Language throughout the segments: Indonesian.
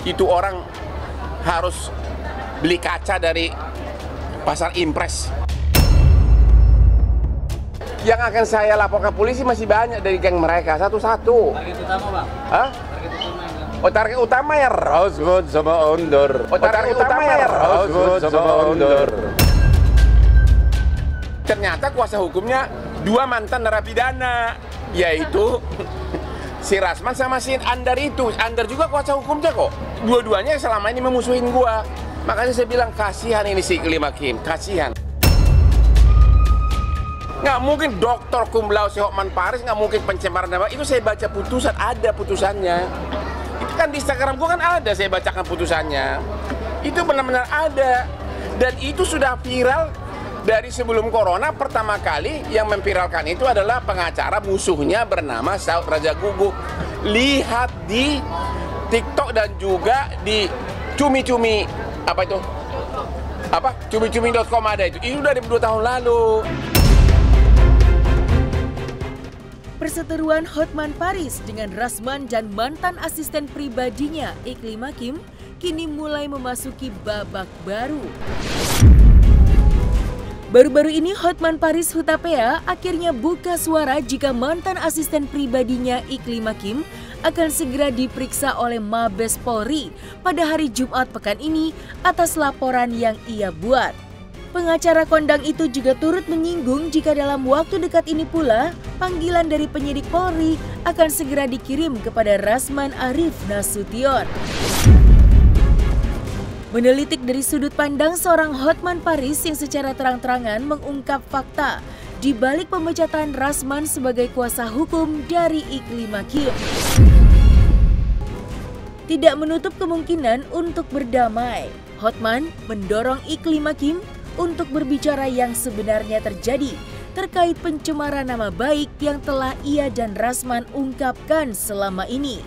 itu orang harus beli kaca dari pasar Impres. Yang akan saya laporkan polisi masih banyak dari geng mereka, satu-satu. Target utama, Bang? Hah? Target utama Oh, target utama yang ya Rosewood sama Ondor. Oh, target utama ya Rosewood sama Ondor. Ternyata kuasa hukumnya 2 mantan narapidana, yaitu si Rasman sama si Andar itu. Andar juga kuasa hukumnya kok. Dua-duanya selama ini memusuhin gua. Makanya saya bilang kasihan ini si Iklim Hakim, kasihan. Nggak mungkin dokter cum laude si Hotman Paris, nggak mungkin pencemaran nama. Itu saya baca putusan, ada putusannya. Itu kan di Instagram gua kan ada, saya bacakan putusannya. Itu benar-benar ada. Dan itu sudah viral dari sebelum corona. Pertama kali yang memviralkan itu adalah pengacara musuhnya bernama Saud Raja Guguk. Lihat di TikTok dan juga di cumi-cumi apa itu? Apa? Cumi-cumi.com ada itu. Itu dari 2 tahun lalu. Perseteruan Hotman Paris dengan Rasman dan mantan asisten pribadinya Iklim Hakim kini mulai memasuki babak baru. Baru-baru ini Hotman Paris Hutapea akhirnya buka suara jika mantan asisten pribadinya Iklim Hakim akan segera diperiksa oleh Mabes Polri pada hari Jumat pekan ini atas laporan yang ia buat. Pengacara kondang itu juga turut menyinggung jika dalam waktu dekat ini pula panggilan dari penyidik Polri akan segera dikirim kepada Rasman Arif Nasution. Menelitik dari sudut pandang seorang Hotman Paris yang secara terang-terangan mengungkap fakta di balik pemecatan Rasman sebagai kuasa hukum dari Iklim Hakim. Tidak menutup kemungkinan untuk berdamai, Hotman mendorong Iklim Hakim untuk berbicara yang sebenarnya terjadi terkait pencemaran nama baik yang telah ia dan Rasman ungkapkan selama ini.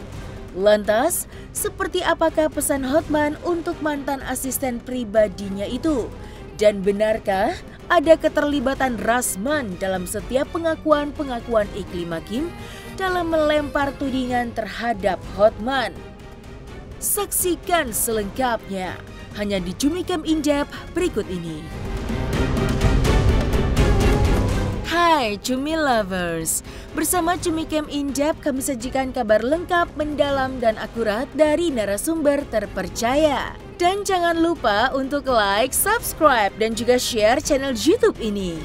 Lantas, seperti apakah pesan Hotman untuk mantan asisten pribadinya itu? Dan benarkah ada keterlibatan Rasman dalam setiap pengakuan-pengakuan Iklim Hakim dalam melempar tudingan terhadap Hotman? Saksikan selengkapnya hanya di Cumi Camp In-Depth berikut ini. Hai Cumi Lovers, bersama Cumi Camp In-Depth kami sajikan kabar lengkap, mendalam dan akurat dari narasumber terpercaya. Dan jangan lupa untuk like, subscribe dan juga share channel YouTube ini.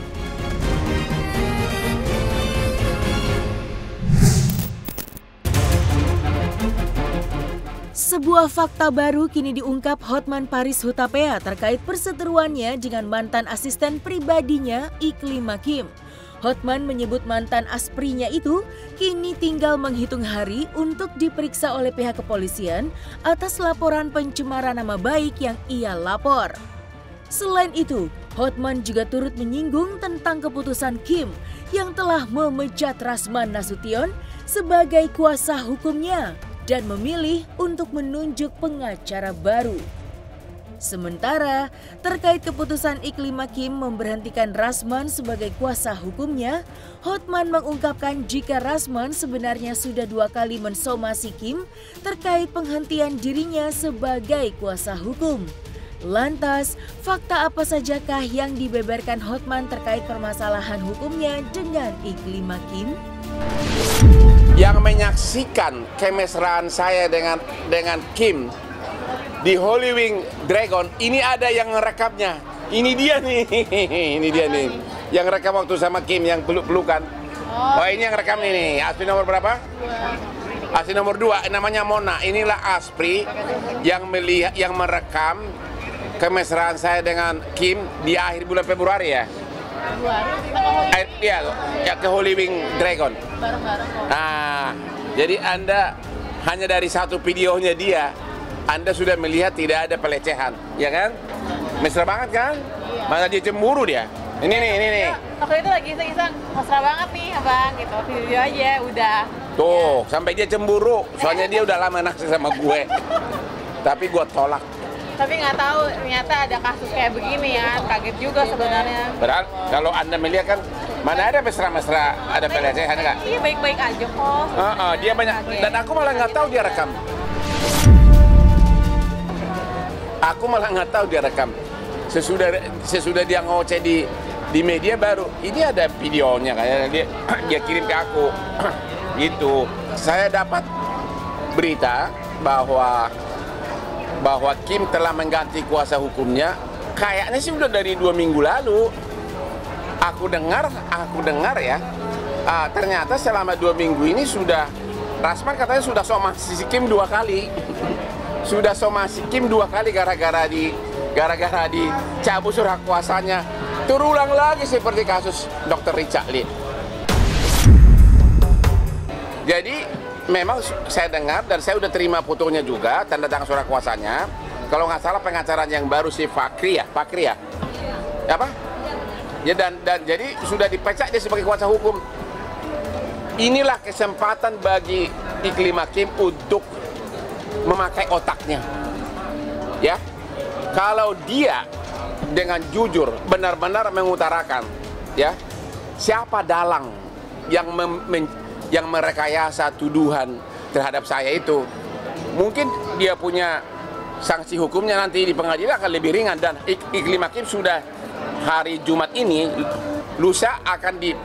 Sebuah fakta baru kini diungkap Hotman Paris Hutapea terkait perseteruannya dengan mantan asisten pribadinya Iklim Hakim. Hotman menyebut mantan asprinya itu kini tinggal menghitung hari untuk diperiksa oleh pihak kepolisian atas laporan pencemaran nama baik yang ia lapor. Selain itu, Hotman juga turut menyinggung tentang keputusan Kim yang telah memecat Rasman Nasution sebagai kuasa hukumnya dan memilih untuk menunjuk pengacara baru. Sementara, terkait keputusan Iklim Hakim memberhentikan Rasman sebagai kuasa hukumnya, Hotman mengungkapkan jika Rasman sebenarnya sudah 2 kali mensomasi Kim terkait penghentian dirinya sebagai kuasa hukum. Lantas, fakta apa sajakah yang dibeberkan Hotman terkait permasalahan hukumnya dengan Iklim Hakim? Yang menyaksikan kemesraan saya dengan Kim di Holy Wing Dragon, ini ada yang ngerekamnya. Ini dia nih, ini dia nih. Yang rekam waktu sama Kim yang peluk-pelukan. Oh, ini yang rekam nih. Aspri nomor berapa? 2. Aspri nomor 2, namanya Mona. Inilah Aspri yang merekam kemesraan saya dengan Kim di akhir bulan Februari ya. Iya, ya ke Holy Wing Dragon. Nah, jadi Anda hanya dari satu videonya dia, Anda sudah melihat tidak ada pelecehan, ya kan? Mesra banget kan? Iya. Mana dia cemburu dia. Ini nih. Waktu itu lagi iseng-iseng, mesra banget nih abang, gitu. Video aja, udah. Tuh, sampai dia cemburu, soalnya dia udah lama naksir sama gue. Tapi gue tolak. Tapi nggak tahu ternyata ada kasus kayak begini ya, kaget juga sebenarnya. Padahal kalau Anda melihat kan, mana ada mesra-mesra, ada pelecehan nggak? Iya, baik-baik aja kok. Dia banyak, dan aku malah nggak tahu dia rekam. Aku malah nggak tahu dia rekam. Sesudah dia ngoceh di media baru, ini ada videonya kayaknya dia kirim ke aku. Gitu. Saya dapat berita bahwa Kim telah mengganti kuasa hukumnya. Kayaknya sih udah dari 2 minggu lalu. Aku dengar ya. Ternyata selama 2 minggu ini sudah Rasman katanya sudah somasi Kim 2 kali. Sudah somasi Kim 2 kali gara-gara dicabut surat kuasanya. Terulang lagi seperti kasus Dr. Richard Lee. Jadi memang saya dengar dan saya udah terima fotonya juga, tanda tangan surat kuasanya. Kalau nggak salah pengacara yang baru si Fakri ya? Apa? Ya dan jadi sudah dipecat dia sebagai kuasa hukum. Inilah kesempatan bagi Iklim Hakim untuk memakai otaknya. Ya. Kalau dia dengan jujur benar-benar mengutarakan, ya, siapa dalang yang merekayasa tuduhan terhadap saya itu, mungkin dia punya sanksi hukumnya nanti di pengadilan akan lebih ringan. Dan Iklim Hakim sudah hari Jumat ini, lusa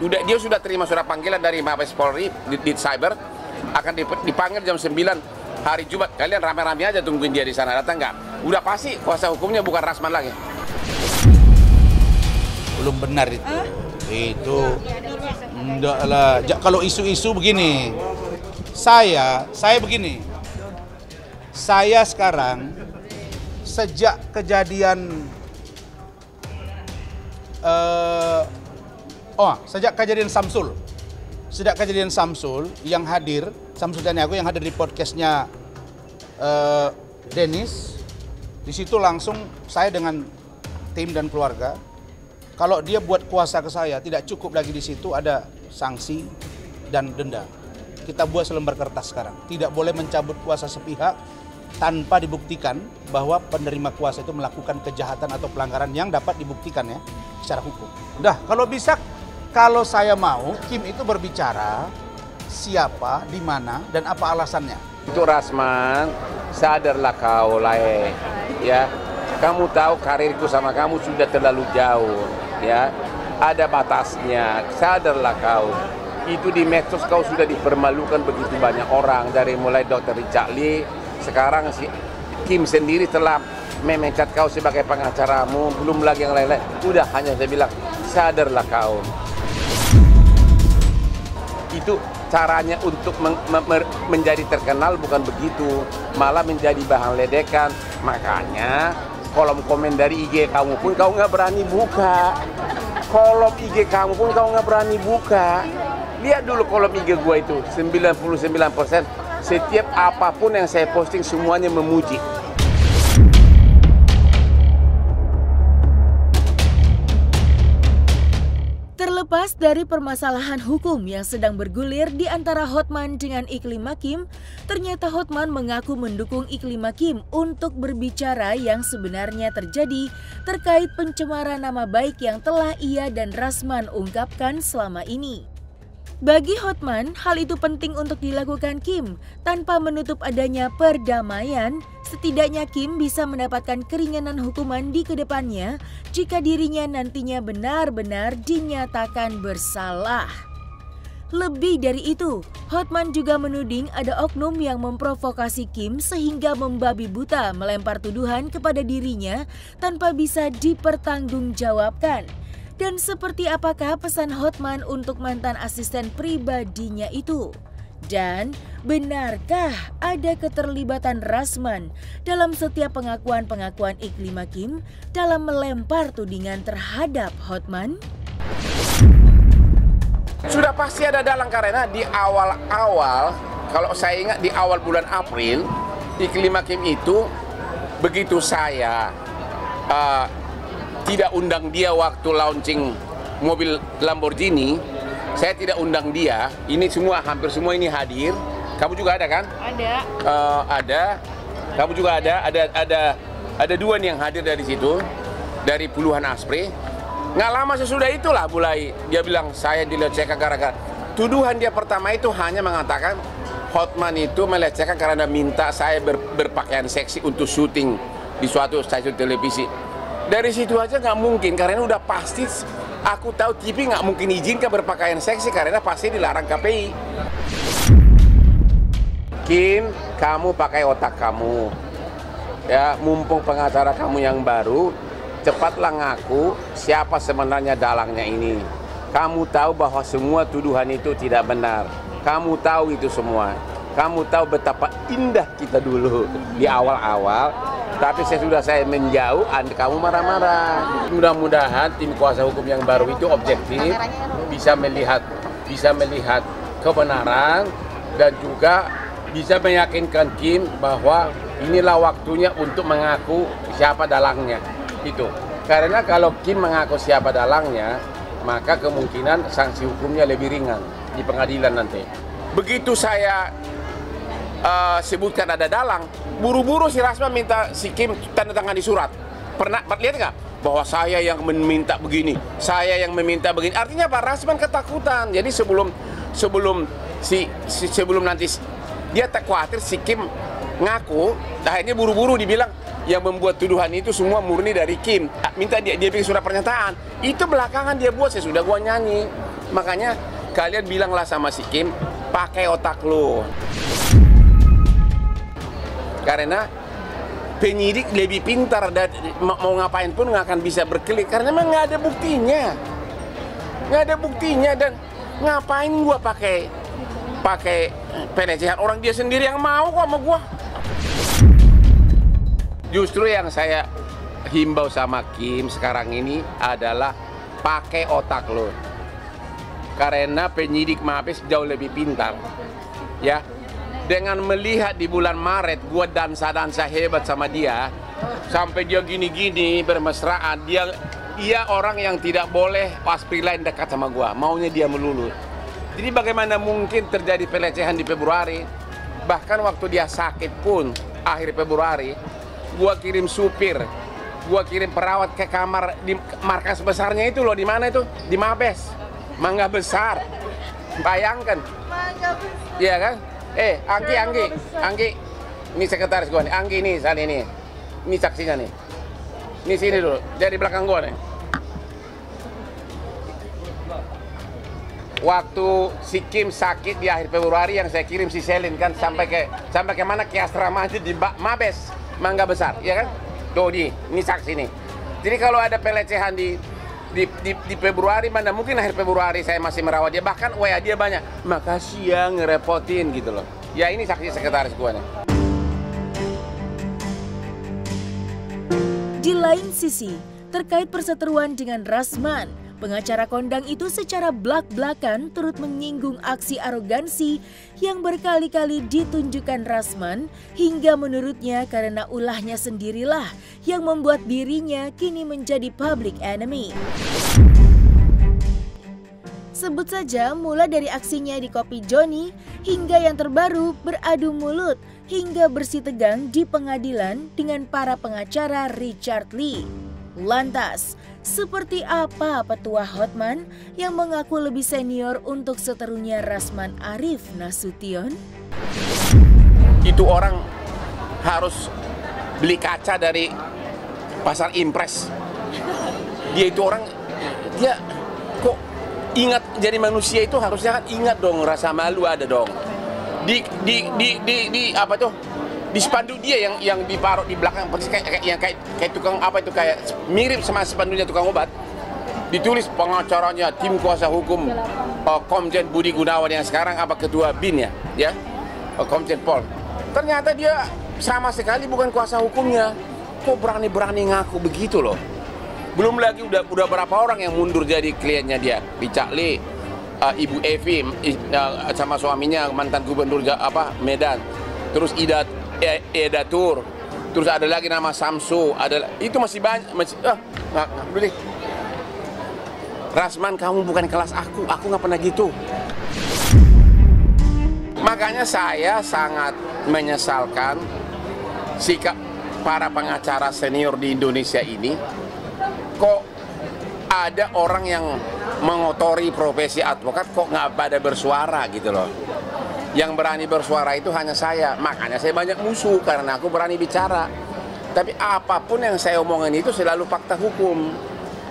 dia sudah terima surat panggilan dari Mabes Polri di cyber, akan dipanggil jam 9 hari Jumat. Kalian rame-rame aja tungguin dia di sana, datang nggak? Udah pasti kuasa hukumnya bukan Rasman lagi. Belum benar itu. Itu enggak lah. Kalau isu-isu begini, saya begini. Saya sekarang sejak kejadian Samsul yang hadir, Samsul dan aku yang hadir di podcastnya Dennis, di situ langsung saya dengan tim dan keluarga, kalau dia buat kuasa ke saya tidak cukup lagi, di situ ada sanksi dan denda. Kita buat selembar kertas sekarang, tidak boleh mencabut kuasa sepihak tanpa dibuktikan bahwa penerima kuasa itu melakukan kejahatan atau pelanggaran yang dapat dibuktikan ya secara hukum. Udah, kalau bisa, kalau saya mau Kim itu berbicara siapa, di mana, dan apa alasannya. Itu Rasman, sadarlah kau Lae, ya. Kamu tahu karirku sama kamu sudah terlalu jauh, ya. Ada batasnya, sadarlah kau. Itu di medsos kau sudah dipermalukan begitu banyak orang, dari mulai Dr. Richard Lee, sekarang si Kim sendiri telah memecat kau sebagai pengacaramu, belum lagi yang lain-lain. Udah, hanya saya bilang, sadarlah kau. Itu caranya untuk menjadi terkenal bukan begitu, malah menjadi bahan ledekan. Makanya kolom komen dari IG kamu pun kau nggak berani buka. Kolom IG kamu pun kau nggak berani buka. Lihat dulu kolom IG gua itu, 99% setiap apapun yang saya posting semuanya memuji. Terlepas dari permasalahan hukum yang sedang bergulir di antara Hotman dengan Iklim Hakim, ternyata Hotman mengaku mendukung Iklim Hakim untuk berbicara yang sebenarnya terjadi terkait pencemaran nama baik yang telah ia dan Rasman ungkapkan selama ini. Bagi Hotman, hal itu penting untuk dilakukan Kim tanpa menutup adanya perdamaian. Setidaknya Kim bisa mendapatkan keringanan hukuman di kedepannya jika dirinya nantinya benar-benar dinyatakan bersalah. Lebih dari itu, Hotman juga menuding ada oknum yang memprovokasi Kim sehingga membabi buta melempar tuduhan kepada dirinya tanpa bisa dipertanggungjawabkan. Dan seperti apakah pesan Hotman untuk mantan asisten pribadinya itu? Dan benarkah ada keterlibatan Rasman dalam setiap pengakuan-pengakuan Iklim Hakim dalam melempar tudingan terhadap Hotman? Sudah pasti ada dalang, karena di awal-awal, kalau saya ingat di awal bulan April, Iklim Hakim itu begitu saya tidak undang dia waktu launching mobil Lamborghini, saya tidak undang dia. Ini semua, hampir semua ini hadir. Kamu juga ada kan? Ada. Ada. Kamu juga ada. Ada dua nih yang hadir dari situ, dari puluhan aspri. Nggak lama sesudah itulah mulai dia bilang saya dilecehkan gara-gara. Tuduhan dia pertama itu hanya mengatakan Hotman itu melecehkan karena minta saya berpakaian seksi untuk syuting di suatu stasiun televisi. Dari situ aja nggak mungkin, karena udah pasti aku tahu TV nggak mungkin izinkan berpakaian seksi karena pasti dilarang KPI. Kim, kamu pakai otak kamu. Ya, mumpung pengacara kamu yang baru, cepatlah ngaku siapa sebenarnya dalangnya ini. Kamu tahu bahwa semua tuduhan itu tidak benar. Kamu tahu itu semua. Kamu tahu betapa indah kita dulu di awal-awal, tapi sesudah saya menjauh, kamu marah-marah. Mudah-mudahan tim kuasa hukum yang baru itu objektif, bisa melihat kebenaran dan juga bisa meyakinkan Kim bahwa inilah waktunya untuk mengaku siapa dalangnya. Itu karena kalau Kim mengaku siapa dalangnya, maka kemungkinan sanksi hukumnya lebih ringan di pengadilan nanti. Begitu saya sebutkan ada dalang, buru-buru si Rasman minta si Kim tanda tangan di surat. Pernah lihat nggak? Bahwa saya yang meminta begini, saya yang meminta begini. Artinya Pak Rasman ketakutan. Jadi sebelum nanti dia tak khawatir si Kim ngaku, akhirnya buru-buru dibilang yang membuat tuduhan itu semua murni dari Kim. Minta dia bikin surat pernyataan. Itu belakangan dia buat, sesudah gua nyanyi. Makanya kalian bilanglah sama si Kim, pakai otak lo. Karena penyidik lebih pintar dan mau ngapain pun nggak akan bisa berkelit karena memang nggak ada buktinya, dan ngapain gua pakai pelecehan, orang dia sendiri yang mau kok sama gua. Justru yang saya himbau sama Kim sekarang ini adalah pakai otak lo, karena penyidik Mabes jauh lebih pintar, ya. Dengan melihat di bulan Maret gua dansa hebat sama dia, sampai dia gini-gini bermesraan, dia orang yang tidak boleh aspri lain dekat sama gua, maunya dia melulu. Jadi bagaimana mungkin terjadi pelecehan di Februari? Bahkan waktu dia sakit pun akhir Februari, gua kirim supir, gua kirim perawat ke kamar di markas besarnya itu loh, di mana itu? Di Mabes, Mangga Besar. Bayangkan. Mangga Besar. Iya kan? Anggi, ini sekretaris gua nih, Anggi nih saat ini saksinya nih, ini sini dulu, dari belakang gua nih. Waktu si Kim sakit di akhir Februari yang saya kirim si Selin kan sampai ke mana, ke asrama aja di Mabes, Mangga Besar, ya kan? Tuh ini saksi nih. Jadi kalau ada pelecehan di Februari, mana mungkin akhir Februari saya masih merawat dia, bahkan WA dia banyak, makasih ya ngerepotin gitu loh. Ya ini saksi sekretaris gua nih. Di lain sisi, terkait perseteruan dengan Rasman, pengacara kondang itu secara blak-blakan turut menyinggung aksi arogansi yang berkali-kali ditunjukkan Rasman, hingga menurutnya karena ulahnya sendirilah yang membuat dirinya kini menjadi public enemy. Sebut saja mulai dari aksinya di Kopi Joni hingga yang terbaru beradu mulut hingga bersih tegang di pengadilan dengan para pengacara Richard Lee. Lantas, seperti apa petua Hotman yang mengaku lebih senior untuk seterunya Rasman Arif Nasution? Itu orang harus beli kaca dari pasar impres. Dia itu orang, dia kok ingat jadi manusia itu harusnya kan ingat dong, rasa malu ada dong. Di apa tuh? Di spanduk dia yang ditaruh di belakang, persis kayak tukang apa itu, kayak mirip sama spanduknya tukang obat. Ditulis pengacaranya tim kuasa hukum Komjen Budi Gunawan yang sekarang ketua BIN ya, Komjen Pol. Ternyata dia sama sekali bukan kuasa hukumnya. Kok berani ngaku begitu loh. Belum lagi udah berapa orang yang mundur jadi kliennya dia. Richard Lee, Ibu Evi sama suaminya mantan gubernur Medan. Terus Eda Tur, terus ada lagi nama Samsu, itu masih banyak, nggak boleh. Rasman, kamu bukan kelas aku nggak pernah gitu. Makanya saya sangat menyesalkan sikap para pengacara senior di Indonesia ini. Kok ada orang yang mengotori profesi advokat kok nggak pada bersuara gitu loh. Yang berani bersuara itu hanya saya, makanya saya banyak musuh karena aku berani bicara. Tapi apapun yang saya omongin itu selalu fakta hukum.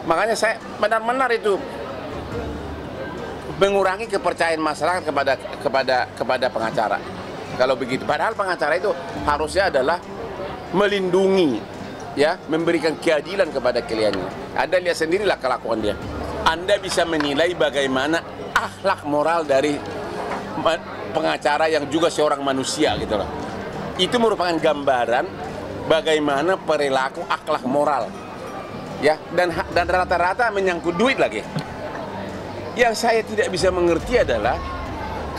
Makanya saya benar-benar itu mengurangi kepercayaan masyarakat kepada pengacara. Kalau begitu, padahal pengacara itu harusnya adalah melindungi, ya, memberikan keadilan kepada kliennya. Anda lihat sendirilah kelakuan dia. Anda bisa menilai bagaimana akhlak moral dari pengacara yang juga seorang manusia gitu loh. Itu merupakan gambaran bagaimana perilaku akhlak moral, ya, dan rata-rata menyangkut duit lagi. Yang saya tidak bisa mengerti adalah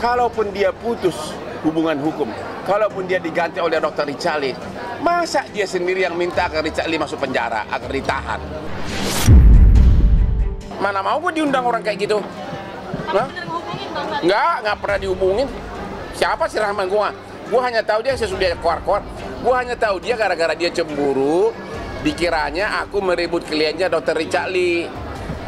kalaupun dia putus hubungan hukum, kalaupun dia diganti oleh Dr. Richali, masa dia sendiri yang minta agar Richali masuk penjara, agar ditahan? Mana mau gue diundang orang kayak gitu? Nah? Nggak pernah dihubungin. Siapa sih Rahman gua? Gue hanya tahu dia sesudah keluar-keluar. Gue hanya tahu dia gara-gara dia cemburu, dikiranya aku merebut kliennya Dr. Richali.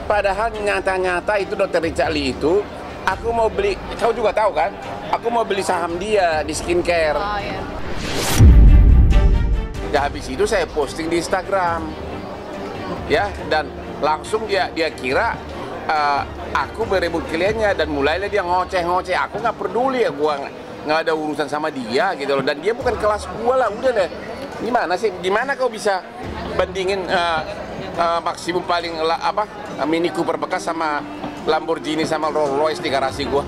Padahal nyata-nyata itu Dr. Richali itu, aku mau beli, kau juga tahu kan? Aku mau beli saham dia di skincare. Oh, iya. Dan habis itu saya posting di Instagram, ya, dan langsung dia kira aku berebut kliennya, dan mulailah dia ngoceh-ngoceh. Aku nggak peduli ya, gua nggak ada urusan sama dia gitu loh, dan dia bukan kelas gua lah, udah deh. Gimana sih, gimana kau bisa bandingin maksimum paling Mini Cooper bekas sama Lamborghini sama Rolls Royce di garasi gua?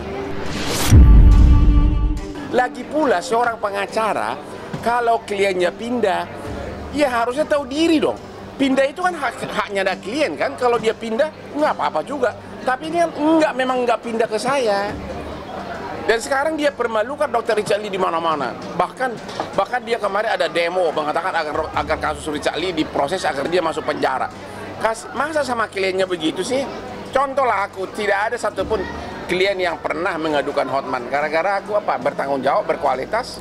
Lagi pula seorang pengacara kalau kliennya pindah, ya harusnya tahu diri dong. Pindah itu kan haknya ada klien kan. Kalau dia pindah nggak apa-apa juga, tapi ini memang nggak pindah ke saya. Dan sekarang dia permalukan Dr. Richali di mana-mana. Bahkan dia kemarin ada demo mengatakan agar kasus Richali diproses agar dia masuk penjara. Masa sama kliennya begitu sih? Contohlah aku, tidak ada satupun klien yang pernah mengadukan Hotman gara-gara aku bertanggung jawab, berkualitas,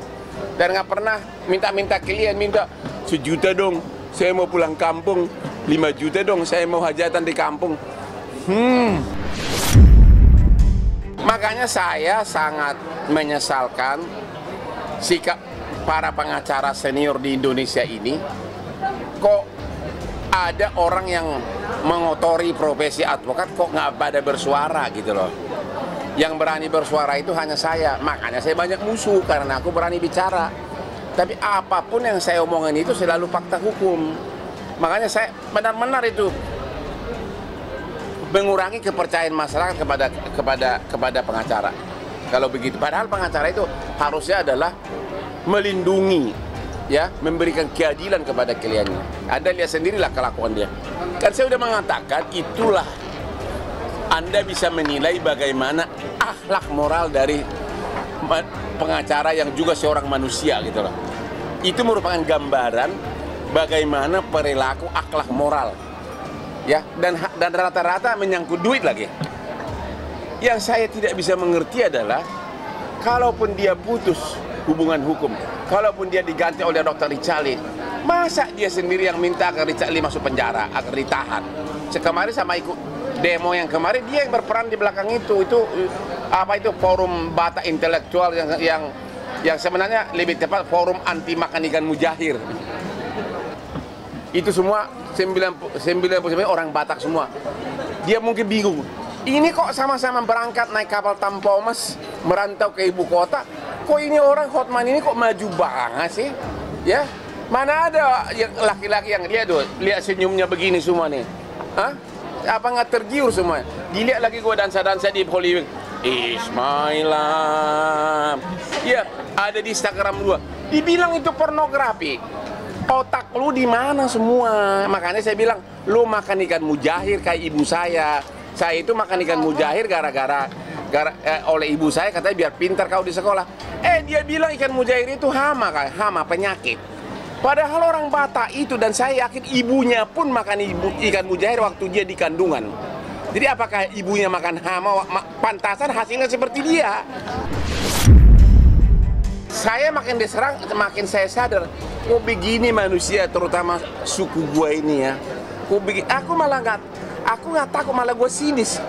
dan nggak pernah minta klien minta 1 juta dong, saya mau pulang kampung, 5 juta dong, saya mau hajatan di kampung. Makanya saya sangat menyesalkan sikap para pengacara senior di Indonesia ini. Kok ada orang yang mengotori profesi advokat kok nggak pada bersuara gitu loh. Yang berani bersuara itu hanya saya. Makanya saya banyak musuh karena aku berani bicara. Tapi apapun yang saya omongin itu selalu fakta hukum. Makanya saya benar-benar itu mengurangi kepercayaan masyarakat kepada pengacara. Kalau begitu, padahal pengacara itu harusnya adalah melindungi, ya, memberikan keadilan kepada kliennya. Anda lihat sendirilah kelakuan dia. Kan saya sudah mengatakan, itulah Anda bisa menilai bagaimana akhlak moral dari pengacara yang juga seorang manusia gitu loh. Itu merupakan gambaran bagaimana perilaku akhlak moral, ya, dan rata-rata menyangkut duit lagi. Yang saya tidak bisa mengerti adalah kalaupun dia putus hubungan hukum, kalaupun dia diganti oleh Dr. Richali, masa dia sendiri yang minta agar Richali masuk penjara, agar ditahan? Kemarin sama ikut demo yang kemarin, dia yang berperan di belakang itu forum Batak intelektual yang sebenarnya lebih tepat forum anti makan ikan mujahir. Itu semua 99% orang Batak semua. Dia mungkin bingung. Ini kok sama-sama berangkat naik kapal Tampomas merantau ke ibu kota. Kok ini orang Hotman ini kok maju banget sih? Ya, mana ada laki-laki yang lihat senyumnya begini semua nih? Hah? Apa nggak tergiur semua? Dilihat lagi gue dansa-dansa di Hollywood. Ismailam. Ya, ada di Instagram gua. Dibilang itu pornografi. Otak lu di mana semua? Makanya saya bilang, lu makan ikan mujahir kayak ibu saya. Saya itu makan ikan mujahir gara-gara oleh ibu saya, katanya biar pintar kau di sekolah. Dia bilang ikan mujahir itu hama penyakit. Padahal orang Batak itu, dan saya yakin ibunya pun makan ikan mujahir waktu dia di kandungan. Jadi apakah ibunya makan hama, pantasan hasilnya seperti dia? Saya makin diserang, makin saya sadar, kok begini manusia, terutama suku gua ini ya. Aku nggak takut, malah gue sinis.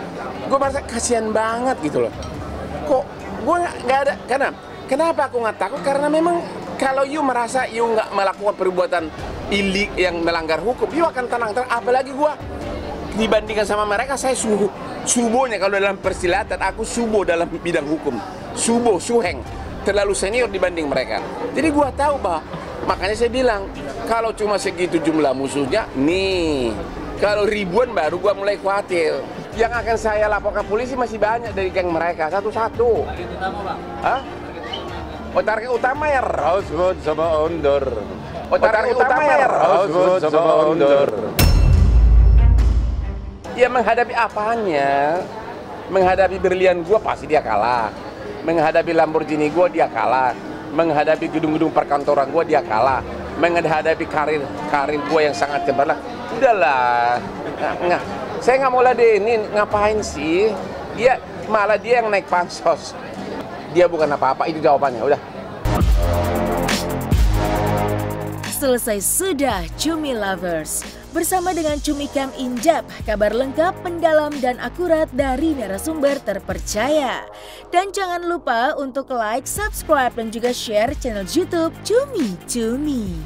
Gue merasa kasihan banget gitu loh. Kok gue nggak ada, kenapa aku nggak takut? Karena memang kalau you merasa you nggak melakukan perbuatan yang melanggar hukum, dia akan tenang-tenang. Apalagi gua dibandingkan sama mereka, saya subonya kalau dalam persilatan, aku subo dalam bidang hukum. Suheng, terlalu senior dibanding mereka. Jadi gua tahu, bah. Makanya saya bilang, kalau cuma segitu jumlah musuhnya, nih. Kalau ribuan baru gua mulai khawatir. Yang akan saya laporkan polisi masih banyak dari geng mereka, satu-satu. Target utama, Bang? Hah? Oh, target utama ya Rosewood sama Ondor. Oh, target utama ya Rosewood sama Ondor. Ya menghadapi apanya? Menghadapi berlian gua pasti dia kalah. Menghadapi Lamborghini gua dia kalah. Menghadapi gedung-gedung perkantoran gua dia kalah. Menghadapi karir gua yang sangat cemerlang. Udahlah, saya nggak mau ladenin, ngapain sih? Malah dia yang naik pansos. Dia bukan apa-apa, itu jawabannya, udah. Selesai sudah Cumi Lovers. Bersama dengan Cumi Cam Injap, kabar lengkap, mendalam dan akurat dari narasumber terpercaya. Dan jangan lupa untuk like, subscribe dan juga share channel YouTube Cumi Cumi.